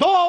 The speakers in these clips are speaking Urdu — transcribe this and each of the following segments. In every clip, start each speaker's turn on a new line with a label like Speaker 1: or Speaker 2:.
Speaker 1: 2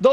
Speaker 1: 2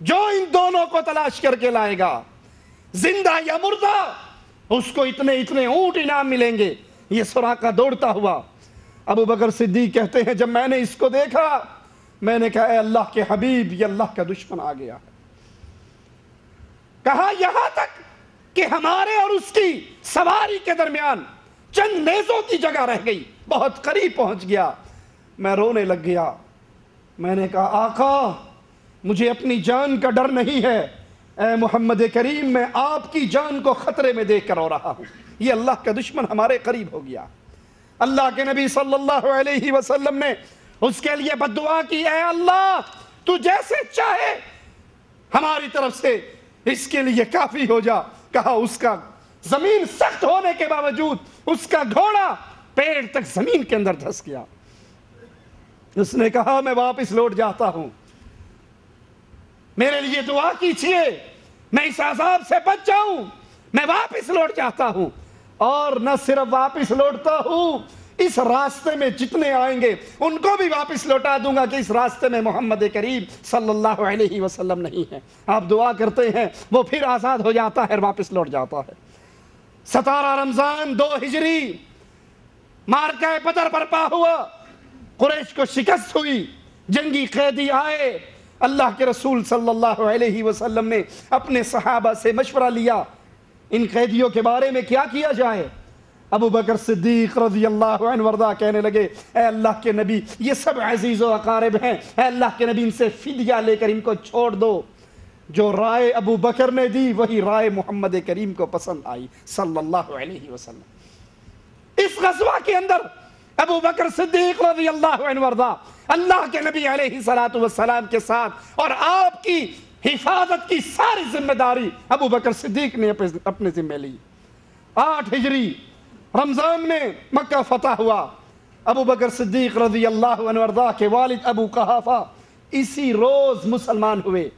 Speaker 1: جو ان دونوں کو تلاش کر کے لائے گا، زندہ یا مردہ، اس کو اتنے اتنے اونٹ انعام ملیں گے۔ یہ سراقہ دوڑتا ہوا، ابو بکر صدیق کہتے ہیں جب میں نے اس کو دیکھا میں نے کہا اے اللہ کے حبیب، یہ اللہ کا دشمن آ گیا ہے۔ کہا یہاں تک کہ ہمارے اور اس کی سواری کے درمیان چند نیزوں کی جگہ رہ گئی، بہت قریب پہنچ گیا۔ میں رونے لگ گیا، میں نے کہا آقا مجھے اپنی جان کا ڈر نہیں ہے، اے محمد کریم میں آپ کی جان کو خطرے میں دیکھ کر رو رہا ہوں، یہ اللہ کا دشمن ہمارے قریب ہو گیا۔ اللہ کے نبی صلی اللہ علیہ وسلم نے اس کے لیے بد دعا کی، اے اللہ تو جیسے چاہے ہماری طرف سے اس کے لیے کافی ہو جا۔ کہا اس کا زمین سخت ہونے کے باوجود اس کا گھوڑا پیڑ تک زمین کے اندر دھس گیا۔ اس نے کہا میں واپس لوٹ جاتا ہوں، میرے لیے دعا کیجیے، میں اس عذاب سے بچ جاؤں، میں واپس لوٹ جاتا ہوں۔ اور نہ صرف واپس لوٹتا ہوں، اس راستے میں جتنے آئیں گے ان کو بھی واپس لوٹا دوں گا کہ اس راستے میں محمد کریم صلی اللہ علیہ وسلم نہیں ہے۔ آپ دعا کرتے ہیں وہ پھر آزاد ہو جاتا ہے، واپس لوٹ جاتا ہے۔ 17 رمضان 2 ہجری معرکہ بدر برپا ہوا، قریش کو شکست ہوئی، جنگی قیدی آئے۔ اللہ کے رسول صلی اللہ علیہ وسلم نے اپنے صحابہ سے مشورہ لیا ان قیدیوں کے بارے میں کیا کیا جائے۔ ابو بکر صدیق رضی اللہ عنہ وردہ کہنے لگے اے اللہ کے نبی یہ سب عزیز و اقارب ہیں، اے اللہ کے نبی ان سے فدیہ لے کر ان کو چھوڑ دو۔ جو رائے ابو بکر نے دی وہی رائے محمد کریم کو پسند آئی صلی اللہ علیہ وسلم۔ اس غزوہ کے اندر ابو بکر صدیق رضی اللہ عنہ وردہ اللہ کے نبی علیہ السلام کے ساتھ، اور آپ کی حفاظت کی ساری ذمہ داری ابو بکر صدیق نے اپنے ذمہ لی۔ 8 ہجری رمضان میں مکہ فتح ہوا۔ ابو بکر صدیق رضی اللہ عنہ وارضاہ کے والد ابو قحافہ اسی روز مسلمان ہوئے،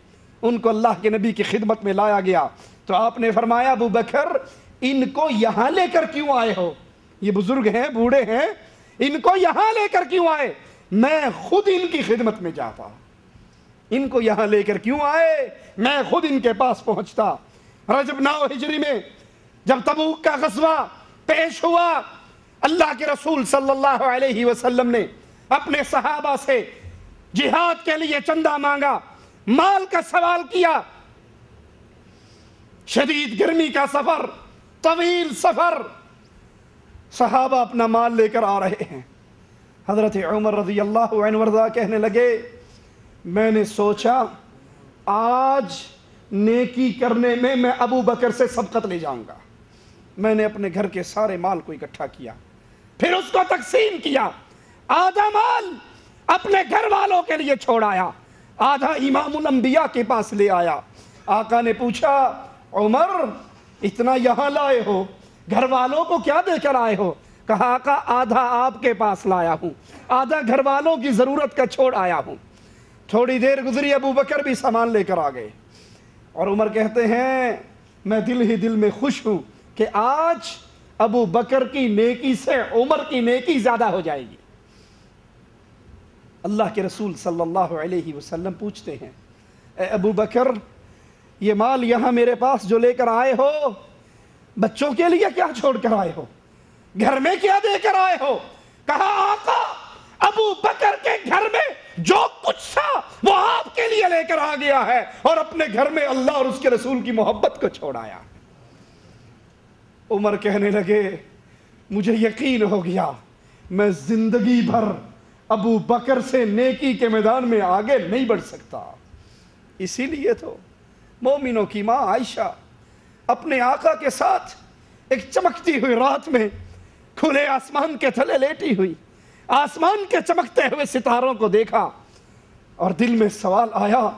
Speaker 1: ان کو اللہ کے نبی کی خدمت میں لایا گیا تو آپ نے فرمایا ابو بکر ان کو یہاں لے کر کیوں آئے ہو؟ یہ بزرگ ہیں، بوڑھے ہیں، ان کو یہاں لے کر کیوں آئے؟ میں خود ان کی خدمت میں جاتا، ان کو یہاں لے کر کیوں آئے؟ میں خود ان کے پاس پہنچتا۔ رجب 9 ہجری میں جب تبوک کا غزوہ پیش ہوا، اللہ کے رسول صلی اللہ علیہ وسلم نے اپنے صحابہ سے جہاد کے لیے چندہ مانگا، مال کا سوال کیا۔ شدید گرمی کا سفر، طویل سفر، صحابہ اپنا مال لے کر آ رہے ہیں۔ حضرت عمر رضی اللہ عنہ وارضاہ کہنے لگے میں نے سوچا آج نیکی کرنے میں میں ابو بکر سے سبقت لے جاؤں گا۔ میں نے اپنے گھر کے سارے مال کو اکٹھا کیا، پھر اس کو تقسیم کیا، آدھا مال اپنے گھر والوں کے لیے چھوڑ آیا، آدھا امام الانبیاء کے پاس لے آیا۔ آقا نے پوچھا عمر اتنا یہاں لائے ہو، گھر والوں کو کیا دے کر آئے ہو؟ کہا آقا آدھا آپ کے پاس لایا ہوں، آدھا گھر والوں کی ضرورت کا چھوڑ آیا ہوں۔ تھوڑی دیر گزری، ابو بکر بھی سامان لے کر آ گئے، اور عمر کہتے ہیں میں دل ہی دل میں خوش ہوں کہ آج ابو بکر کی نیکی سے عمر کی نیکی زیادہ ہو جائے گی۔ اللہ کے رسول صلی اللہ علیہ وسلم پوچھتے ہیں اے ابو بکر یہ مال یہاں میرے پاس جو لے کر آئے ہو، بچوں کے لیے کیا چھوڑ کر آئے ہو؟ گھر میں کیا دے کر آئے ہو؟ کہا آقا ابو بکر کے گھر میں جو کچھ تھا وہ آپ کے لیے لے کر آ گیا ہے، اور اپنے گھر میں اللہ اور اس کے رسول کی محبت کو چھوڑایا۔ عمر کہنے لگے مجھے یقین ہو گیا میں زندگی بھر ابو بکر سے نیکی کے میدان میں آگے نہیں بڑھ سکتا۔ اسی لیے تو مومنوں کی ماں عائشہ اپنے آقا کے ساتھ ایک چمکتی ہوئی رات میں کھلے آسمان کے تلے لیٹی ہوئی، آسمان کے چمکتے ہوئے ستاروں کو دیکھا اور دل میں سوال آیا،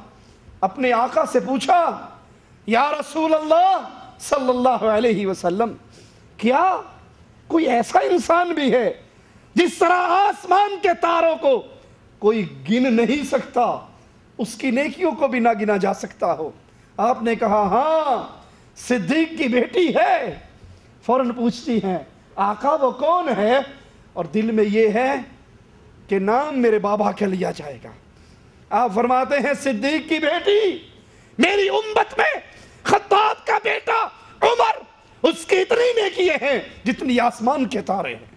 Speaker 1: اپنے آقا سے پوچھا یا رسول اللہ صلی اللہ علیہ وسلم کیا کوئی ایسا انسان بھی ہے جس طرح آسمان کے تاروں کو کوئی گن نہیں سکتا، اس کی نیکیوں کو بھی نہ گنا جا سکتا ہو؟ آپ نے کہا ہاں صدیق کی بیٹی ہے۔ فوراً پوچھتی ہیں آقا وہ کون ہے؟ اور دل میں یہ ہے کہ نام میرے بابا کا لیا جائے گا۔ آپ فرماتے ہیں صدیق کی بیٹی میری امت میں خطاب کا بیٹا عمر، اس کی اتنی نیکیاں ہیں جتنی آسمان کے تارے ہیں۔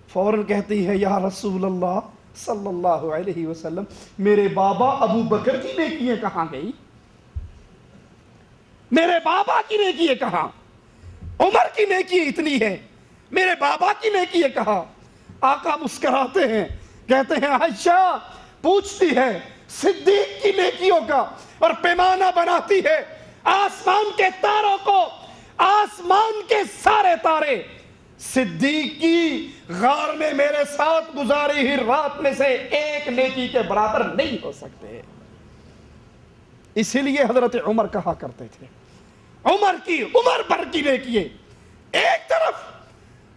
Speaker 1: فوراً کہتی ہے یا رسول اللہ صلی اللہ علیہ وسلم، میرے بابا ابو بکر کی نیکیاں کہاں گئی؟ میرے بابا کی نیکیاں کہاں؟ عمر کی نیکیاں اتنی ہے، میرے بابا کی نیکیاں کہاں؟ آقا مسکراتے ہیں، کہتے ہیں عائشہ پوچھتی ہے صدیق کی نیکیوں کا اور پیمانہ بناتی ہے آسمان کے تاروں کو، آسمان کے سارے تارے صدیق کی غار میں میرے ساتھ گزاری ہی رات میں سے ایک نیکی کے برابر نہیں ہو سکتے۔ اسی لیے حضرت عمر کہا کرتے تھے عمر کی عمر بھر کی نیکییں ایک طرف،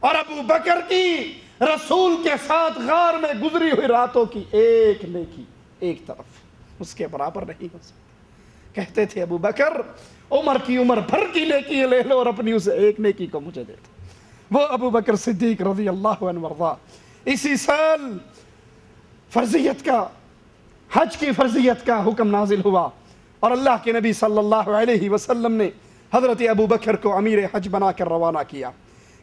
Speaker 1: اور ابو بکر کی رسول کے ساتھ غار میں گزری ہوئی راتوں کی ایک نیکی ایک طرف، اس کے برابر نہیں ہو سکتی۔ کہتے تھے ابو بکر عمر کی عمر بھر کی نیکی لے لو اور اپنی اسے ایک نیکی کو مجھے دے دو۔ وہ ابو بکر صدیق رضی اللہ عنہ وارضا۔ اسی سال فرضیت کا، حج کی فرضیت کا حکم نازل ہوا اور اللہ کے نبی صلی اللہ علیہ وسلم نے حضرت ابو بکر کو امیر حج بنا کر روانہ کیا۔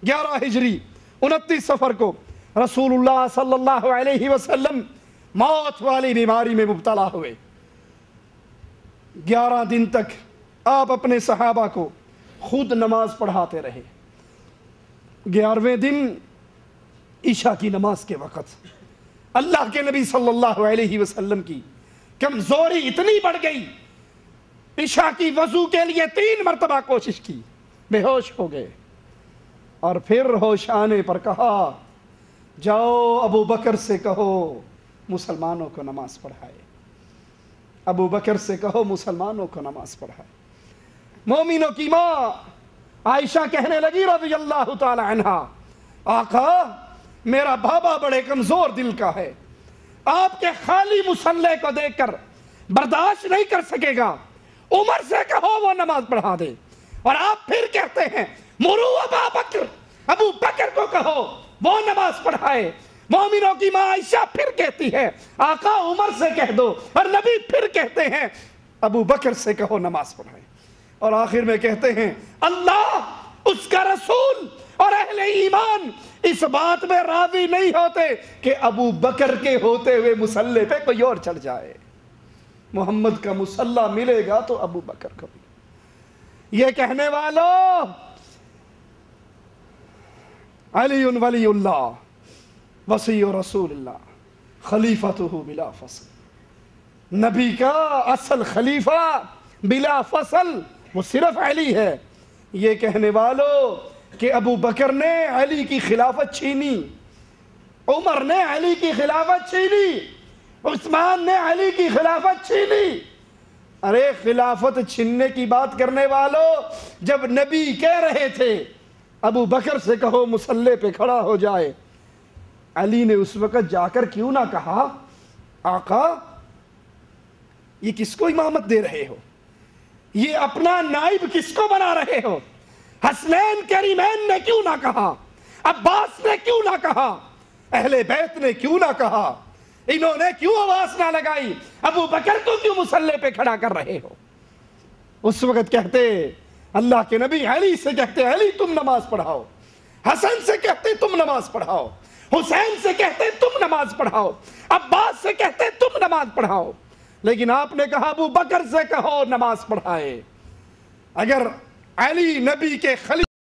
Speaker 1: 11 ہجری 29 سفر کو رسول اللہ صلی اللہ علیہ وسلم موت والی بیماری میں مبتلا ہوئے۔ 11 دن تک آپ اپنے صحابہ کو خود نماز پڑھاتے رہے۔ 11ویں دن عشاء کی نماز کے وقت اللہ کے نبی صلی اللہ علیہ وسلم کی کمزوری اتنی بڑھ گئی، عشاء کی وضو کے لیے 3 مرتبہ کوشش کی، بے ہوش ہو گئے، اور پھر ہوش آنے پر کہا جاؤ ابو بکر سے کہو مسلمانوں کو نماز پڑھائے، ابو بکر سے کہو مسلمانوں کو نماز پڑھائے۔ مومنوں کی ماں عائشہ کہنے لگی رضی اللہ تعالی عنہا، آقا میرا بابا بڑے کمزور دل کا ہے، آپ کے خالی مصلے کو دیکھ کر برداشت نہیں کر سکے گا، عمر سے کہو وہ نماز پڑھا دے، اور آپ پھر کہتے ہیں مرو ابو بکر کو کہو وہ نماز پڑھائے۔ مومنوں کی ماں عائشہ پھر کہتی ہے آقا عمر سے کہہ دو، اور نبی پھر کہتے ہیں ابو بکر سے کہو نماز پڑھائے، اور آخر میں کہتے ہیں اللہ، اس کا رسول اور اہل ایمان اس بات میں راضی نہیں ہوتے کہ ابو بکر کے ہوتے ہوئے مصلے پہ کوئی اور چڑھ جائے، محمد کا مصلہ ملے گا تو ابو بکر کو بھی۔ یہ کہنے والوں علی ولی اللہ وصی رسول اللہ خلیفتہ بلا فصل، نبی کا اصل خلیفہ بلا فصل وہ صرف علی ہے۔ یہ کہنے والوں کہ ابو بکر نے علی کی خلافت چھینی، عمر نے علی کی خلافت چھینی، عثمان نے علی کی خلافت چھینی، ارے خلافت چھیننے کی بات کرنے والوں، جب نبی کہہ رہے تھے ابو بکر سے کہو مصلے پہ کھڑا ہو جائے، علی نے اس وقت جا کر کیوں نہ کہا آقا یہ کس کو امامت دے رہے ہو، یہ اپنا نائب کس کو بنا رہے ہو؟ حسنین کریمین نے کیوں نہ کہا، عباس نے کیوں نہ کہا، اہل بیت نے کیوں نہ کہا، انہوں نے کیوں آواز نہ لگائی، ابو بکر کو کیوں مصلے پہ کھڑا کر رہے ہو؟ اس وقت کہتے اللہ کے نبی علی سے کہتے علی تم نماز پڑھاؤ، حسن سے کہتے تم نماز پڑھاؤ، حسین سے کہتے تم نماز پڑھاؤ، عباس سے کہتے تم نماز پڑھاؤ، لیکن آپ نے کہا ابو بکر سے کہو نماز پڑھائے۔ اگر علی نبی کے خلیفہ